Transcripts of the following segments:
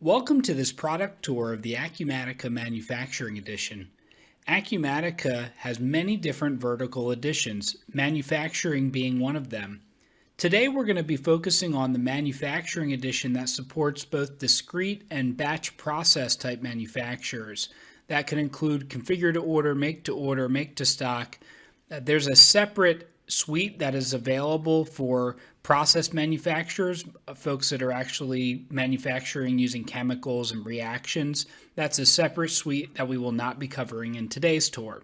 Welcome to this product tour of the Acumatica Manufacturing Edition. Acumatica has many different vertical editions, manufacturing being one of them. Today we're going to be focusing on the Manufacturing Edition that supports both discrete and batch process type manufacturers. That can include configure to order, make to stock. There's a separate suite that is available for process manufacturers, folks that are actually manufacturing using chemicals and reactions. That's a separate suite that we will not be covering in today's tour.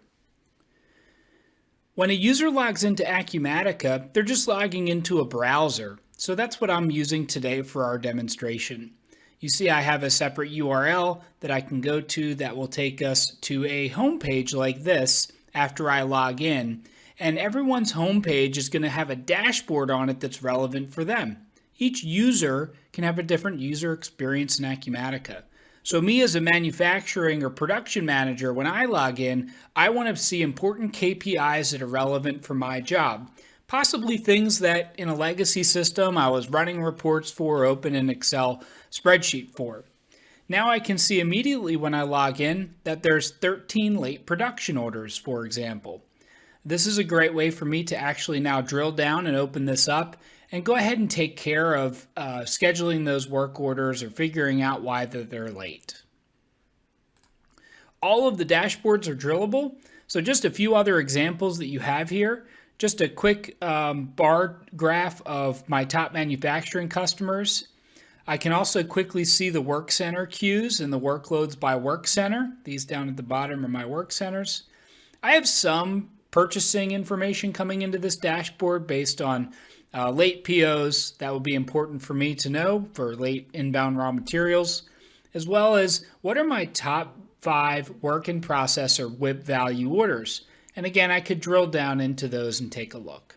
When a user logs into Acumatica, they're just logging into a browser. So that's what I'm using today for our demonstration. You see I have a separate URL that I can go to that will take us to a home page like this after I log in. And everyone's homepage is going to have a dashboard on it that's relevant for them. Each user can have a different user experience in Acumatica. So me as a manufacturing or production manager, when I log in, I want to see important KPIs that are relevant for my job. Possibly things that in a legacy system I was running reports for, open an Excel spreadsheet for. Now I can see immediately when I log in that there's 13 late production orders, for example. This is a great way for me to actually now drill down and open this up and go ahead and take care of scheduling those work orders or figuring out why they're late. All of the dashboards are drillable. So just a few other examples that you have here. Just a quick bar graph of my top manufacturing customers. I can also quickly see the work center queues and the workloads by work center. These down at the bottom are my work centers. I have some purchasing information coming into this dashboard based on late POs. That will be important for me to know for late inbound raw materials, as well as what are my top 5 work in process or WIP value orders. And again, I could drill down into those and take a look.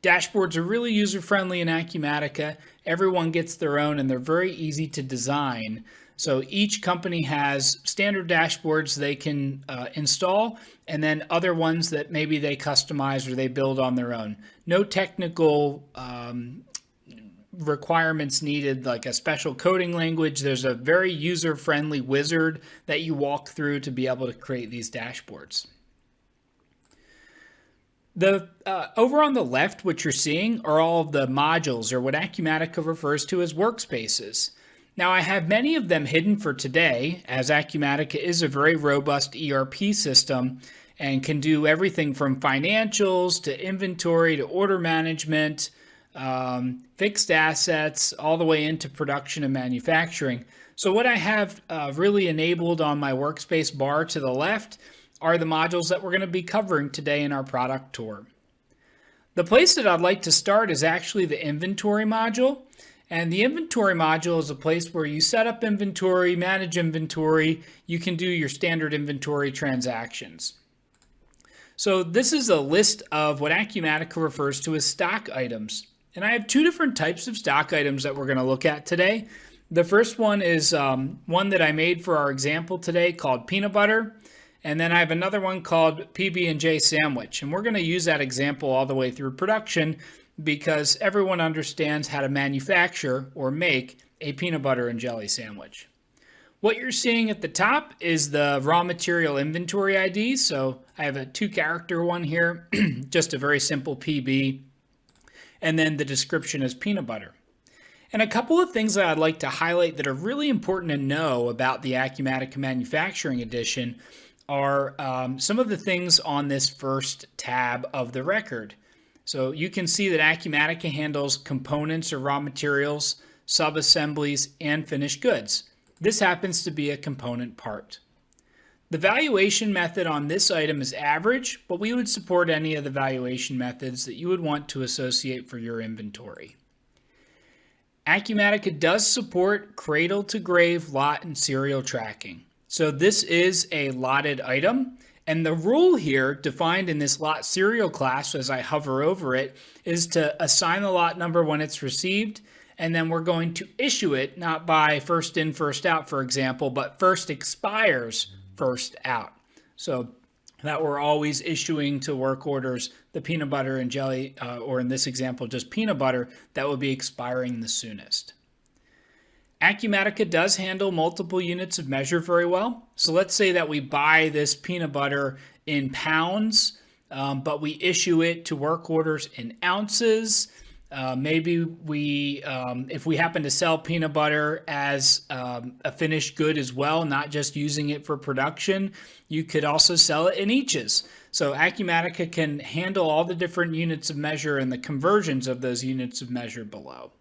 Dashboards are really user-friendly in Acumatica. Everyone gets their own and they're very easy to design. So each company has standard dashboards they can install, and then other ones that maybe they customize or they build on their own. No technical requirements needed, like a special coding language. There's a very user-friendly wizard that you walk through to be able to create these dashboards. Over on the left, what you're seeing are all of the modules, or what Acumatica refers to as workspaces. Now, I have many of them hidden for today, as Acumatica is a very robust ERP system and can do everything from financials to inventory to order management, fixed assets, all the way into production and manufacturing. So what I have really enabled on my workspace bar to the left are the modules that we're going to be covering today in our product tour. The place that I'd like to start is actually the inventory module. And the inventory module is a place where you set up inventory, manage inventory. You can do your standard inventory transactions. So this is a list of what Acumatica refers to as stock items. And I have 2 different types of stock items that we're going to look at today. The first one is one that I made for our example today called peanut butter. And then I have another one called PB&J sandwich. And we're going to use that example all the way through production because everyone understands how to manufacture or make a peanut butter and jelly sandwich. What you're seeing at the top is the raw material inventory ID. So I have a 2-character one here, just a very simple PB, and then the description is peanut butter. And a couple of things that I'd like to highlight that are really important to know about the Acumatica Manufacturing Edition are some of the things on this first tab of the record. So you can see that Acumatica handles components or raw materials, sub-assemblies, and finished goods. This happens to be a component part. The valuation method on this item is average, but we would support any of the valuation methods that you would want to associate for your inventory. Acumatica does support cradle-to-grave lot and serial tracking. So this is a lotted item. And the rule here defined in this lot serial class, as I hover over it, is to assign the lot number when it's received. And then we're going to issue it not by first in, first out, for example, but first expires, first out. So that we're always issuing to work orders the peanut butter and jelly, or in this example, just peanut butter, that will be expiring the soonest. Acumatica does handle multiple units of measure very well. So let's say that we buy this peanut butter in pounds, but we issue it to work orders in ounces. Maybe if we happen to sell peanut butter as a finished good as well, not just using it for production, you could also sell it in eaches. So Acumatica can handle all the different units of measure and the conversions of those units of measure below.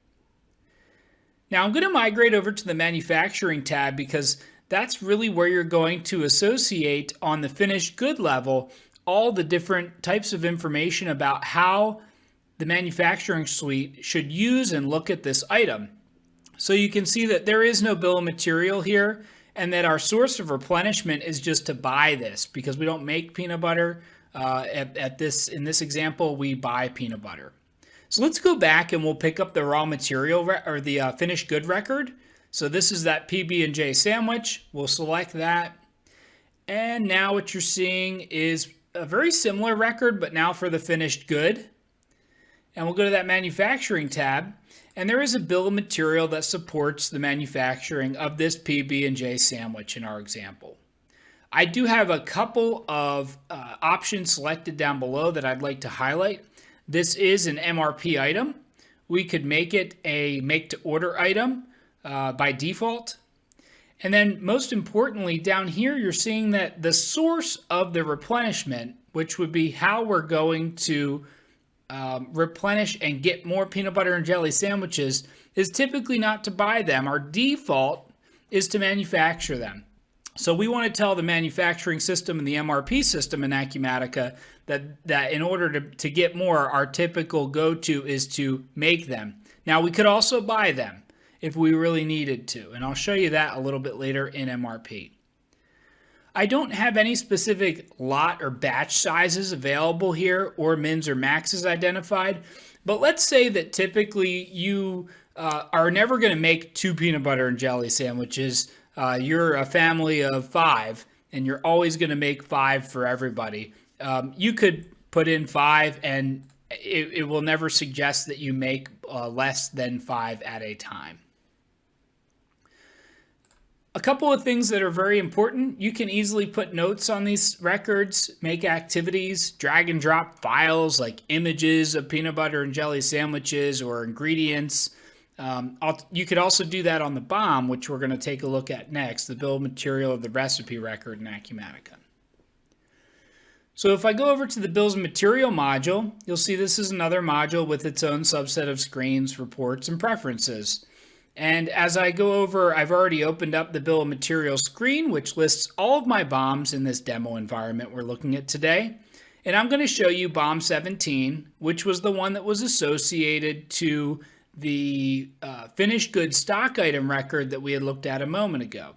Now I'm going to migrate over to the manufacturing tab because that's really where you're going to associate on the finished good level all the different types of information about how the manufacturing suite should use and look at this item. So you can see that there is no bill of material here, and that our source of replenishment is just to buy this because we don't make peanut butter. In this example, we buy peanut butter. So let's go back and we'll pick up the raw material or the finished good record. So this is that PB&J sandwich. We'll select that. And now what you're seeing is a very similar record, but now for the finished good. And we'll go to that manufacturing tab, and there is a bill of material that supports the manufacturing of this PB&J sandwich in our example. I do have a couple of options selected down below that I'd like to highlight. This is an MRP item. We could make it a make-to-order item by default. And then most importantly, down here, you're seeing that the source of the replenishment, which would be how we're going to replenish and get more peanut butter and jelly sandwiches, is typically not to buy them. Our default is to manufacture them. So we want to tell the manufacturing system and the MRP system in Acumatica that in order to get more, our typical go-to is to make them. Now we could also buy them if we really needed to, and I'll show you that a little bit later in MRP. I don't have any specific lot or batch sizes available here or mins or maxes identified, but let's say that typically you are never going to make 2 peanut butter and jelly sandwiches. You're a family of 5 and you're always going to make 5 for everybody. You could put in 5 and it will never suggest that you make less than 5 at a time. A couple of things that are very important. You can easily put notes on these records, make activities, drag and drop files like images of peanut butter and jelly sandwiches or ingredients. You could also do that on the BOM, which we're going to take a look at next, the bill of material of the recipe record in Acumatica. So if I go over to the bills of material module, you'll see this is another module with its own subset of screens, reports, and preferences. And as I go over, I've already opened up the bill of material screen, which lists all of my BOMs in this demo environment we're looking at today. And I'm going to show you BOM 17, which was the one that was associated to the finished goods stock item record that we had looked at a moment ago.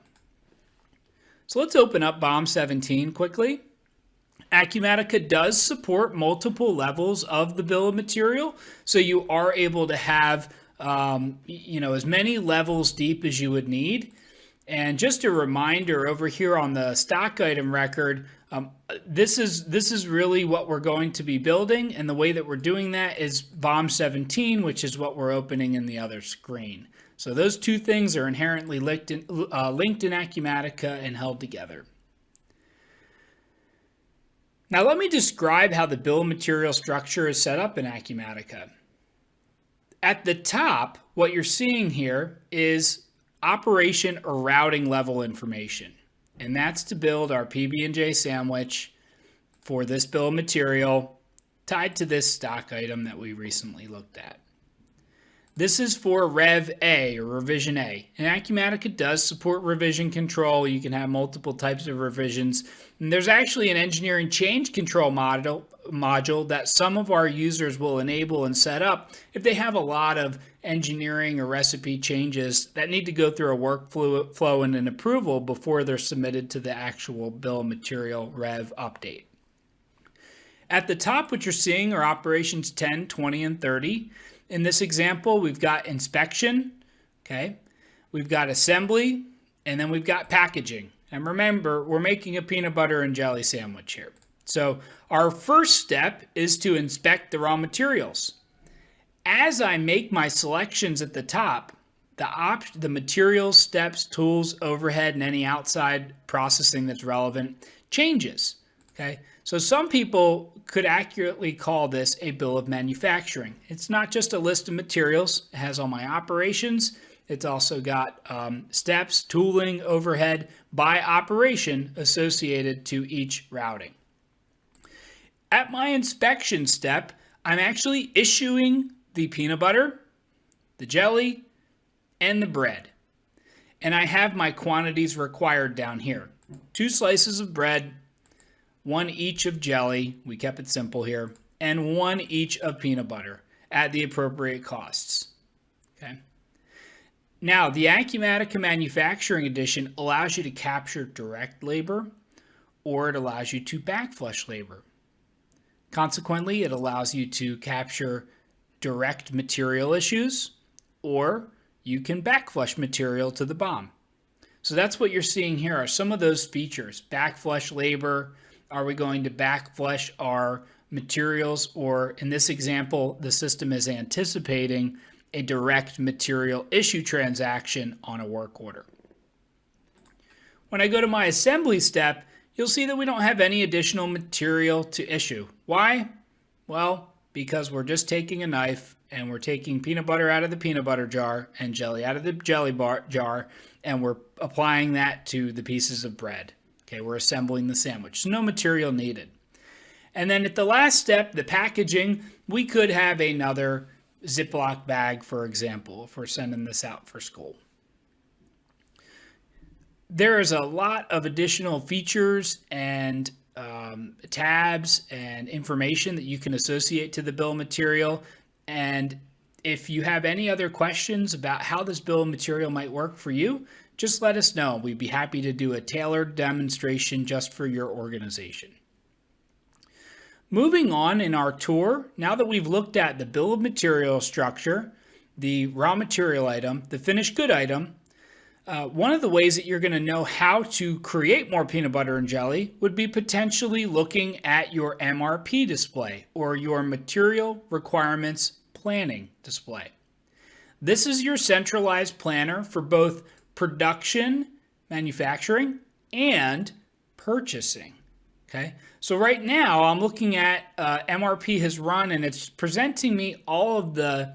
So let's open up BOM 17 quickly. Acumatica does support multiple levels of the bill of material, so you are able to have as many levels deep as you would need. And just a reminder over here on the stock item record, this is really what we're going to be building, and the way that we're doing that is BOM 17, which is what we're opening in the other screen. So those two things are inherently linked in Acumatica and held together. Now let me describe how the bill of material structure is set up in Acumatica. At the top, what you're seeing here is operation or routing level information. And that's to build our PB&J sandwich for this bill of material tied to this stock item that we recently looked at. This is for Rev A or Revision A. And Acumatica does support revision control. You can have multiple types of revisions. And there's actually an engineering change control module that some of our users will enable and set up if they have a lot of engineering or recipe changes that need to go through a workflow and an approval before they're submitted to the actual bill of material Rev update. At the top, what you're seeing are operations 10, 20, and 30. In this example, we've got inspection, okay? We've got assembly, and then we've got packaging. And remember, we're making a peanut butter and jelly sandwich here. So our first step is to inspect the raw materials. As I make my selections at the top, the materials, steps, tools, overhead, and any outside processing that's relevant changes. Okay, so some people could accurately call this a bill of manufacturing. It's not just a list of materials. It has all my operations. It's also got steps, tooling, overhead by operation associated to each routing. At my inspection step, I'm actually issuing the peanut butter, the jelly, and the bread. And I have my quantities required down here. 2 slices of bread, 1 each of jelly, we kept it simple here, and 1 each of peanut butter at the appropriate costs. Okay. Now, the Acumatica Manufacturing Edition allows you to capture direct labor, or it allows you to backflush labor. Consequently, it allows you to capture direct material issues, or you can backflush material to the BOM. So that's what you're seeing here are some of those features. Backflush labor. Are we going to backflush our materials? Or in this example, the system is anticipating a direct material issue transaction on a work order. When I go to my assembly step, you'll see that we don't have any additional material to issue. Why? Well, because we're just taking a knife and we're taking peanut butter out of the peanut butter jar and jelly out of the jelly jar, and we're applying that to the pieces of bread. Okay, we're assembling the sandwich. So no material needed. And then at the last step, the packaging, we could have another Ziploc bag, for example, if we're sending this out for school. There is a lot of additional features and tabs and information that you can associate to the bill of material. And if you have any other questions about how this bill of material might work for you, just let us know. We'd be happy to do a tailored demonstration just for your organization. Moving on in our tour, now that we've looked at the bill of material structure, the raw material item, the finished good item, one of the ways that you're going to know how to create more peanut butter and jelly would be potentially looking at your MRP display or your material requirements planning display. This is your centralized planner for both production, manufacturing, and purchasing. Okay, so right now I'm looking at MRP has run and it's presenting me all of the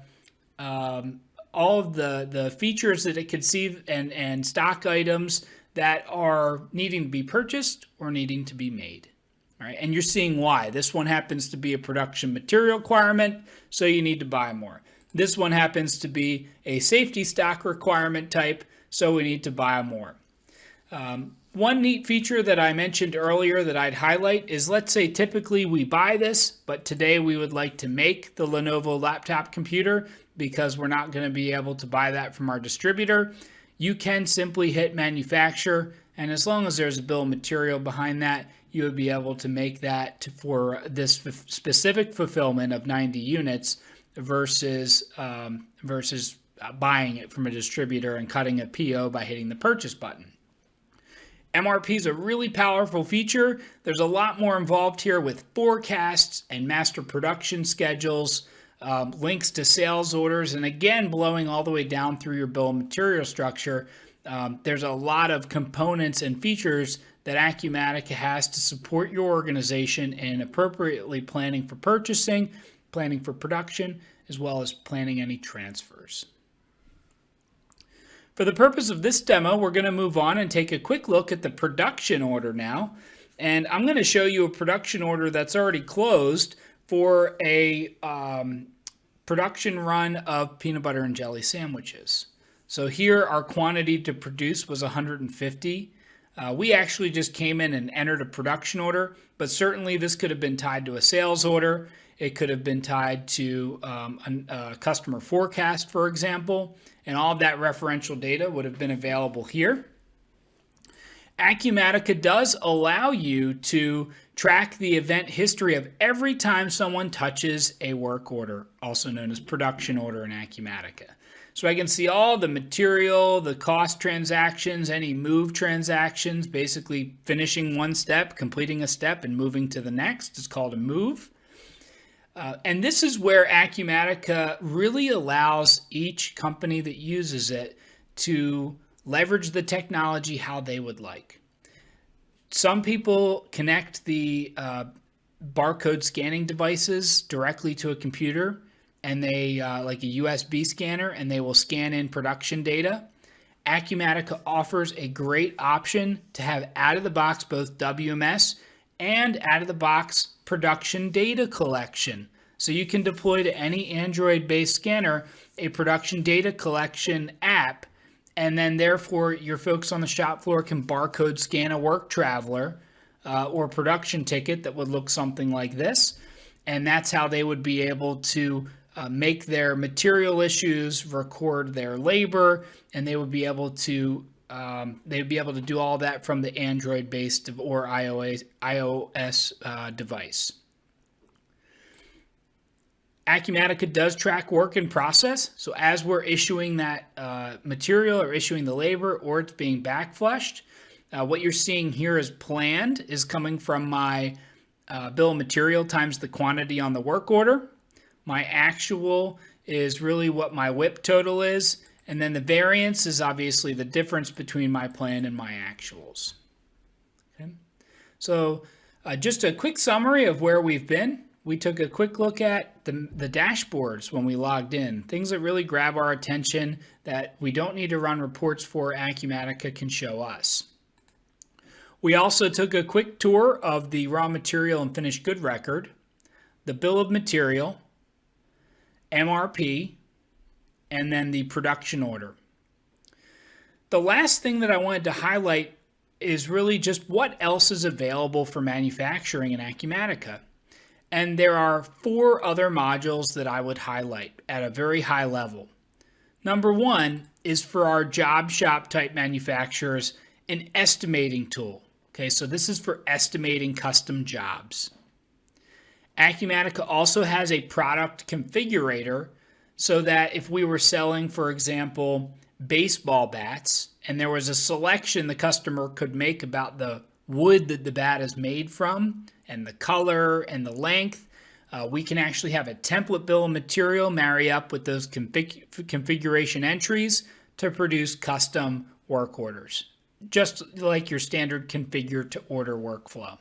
features that it could see and stock items that are needing to be purchased or needing to be made. All right, and you're seeing why. This one happens to be a production material requirement, so you need to buy more. This one happens to be a safety stock requirement type, so we need to buy more. One neat feature that I mentioned earlier that I'd highlight is, let's say typically we buy this, but today we would like to make the Lenovo laptop computer because we're not going to be able to buy that from our distributor. You can simply hit manufacture, and as long as there's a bill of material behind that, you would be able to make that for this specific fulfillment of 90 units versus buying it from a distributor and cutting a PO by hitting the purchase button. MRP is a really powerful feature. There's a lot more involved here with forecasts and master production schedules, links to sales orders, and again, blowing all the way down through your bill of material structure. There's a lot of components and features that Acumatica has to support your organization in appropriately planning for purchasing, planning for production, as well as planning any transfers. For the purpose of this demo, we're going to move on and take a quick look at the production order now. And I'm going to show you a production order that's already closed for a production run of peanut butter and jelly sandwiches. So here our quantity to produce was 150. We actually just came in and entered a production order, but certainly this could have been tied to a sales order. It could have been tied to a customer forecast, for example, and all of that referential data would have been available here. Acumatica does allow you to track the event history of every time someone touches a work order, also known as production order in Acumatica. So I can see all the material, the cost transactions, any move transactions, basically finishing one step, completing a step, and moving to the next is called a move. And this is where Acumatica really allows each company that uses it to leverage the technology how they would like. Some people connect the barcode scanning devices directly to a computer, and they like a USB scanner, and they will scan in production data. Acumatica offers a great option to have out-of-the-box both WMS and out-of-the-box production data collection. So you can deploy to any Android-based scanner a production data collection app, and then therefore your folks on the shop floor can barcode scan a work traveler or production ticket that would look something like this. And that's how they would be able to make their material issues, record their labor, and they would be able to do all that from the Android-based or iOS device. Acumatica does track work in process. So as we're issuing that material or issuing the labor, or it's being backflushed, what you're seeing here as planned is coming from my bill of material times the quantity on the work order. My actual is really what my WIP total is. And then the variance is obviously the difference between my plan and my actuals. Okay. So just a quick summary of where we've been. We took a quick look at the dashboards when we logged in, things that really grab our attention that we don't need to run reports for, Acumatica can show us. We also took a quick tour of the raw material and finished good record, the bill of material, MRP, and then the production order. The last thing that I wanted to highlight is really just what else is available for manufacturing in Acumatica. And there are 4 other modules that I would highlight at a very high level. Number 1 is for our job shop type manufacturers, an estimating tool. Okay, so this is for estimating custom jobs. Acumatica also has a product configurator so that if we were selling, for example, baseball bats, and there was a selection the customer could make about the wood that the bat is made from, and the color and the length, we can actually have a template bill of material marry up with those configuration entries to produce custom work orders, just like your standard configure to order workflow.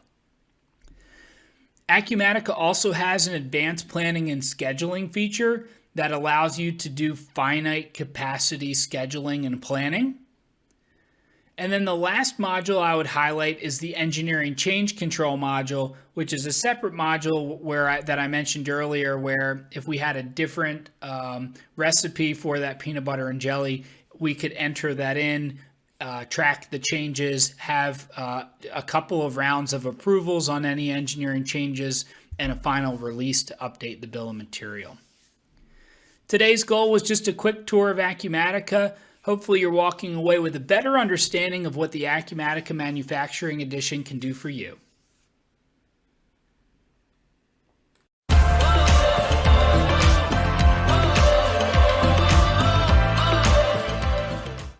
Acumatica also has an advanced planning and scheduling feature that allows you to do finite capacity scheduling and planning. And then the last module I would highlight is the engineering change control module, which is a separate module that I mentioned earlier, where if we had a different recipe for that peanut butter and jelly, we could enter that in, track the changes, have a couple of rounds of approvals on any engineering changes, and a final release to update the bill of material. Today's goal was just a quick tour of Acumatica. Hopefully you're walking away with a better understanding of what the Acumatica Manufacturing Edition can do for you.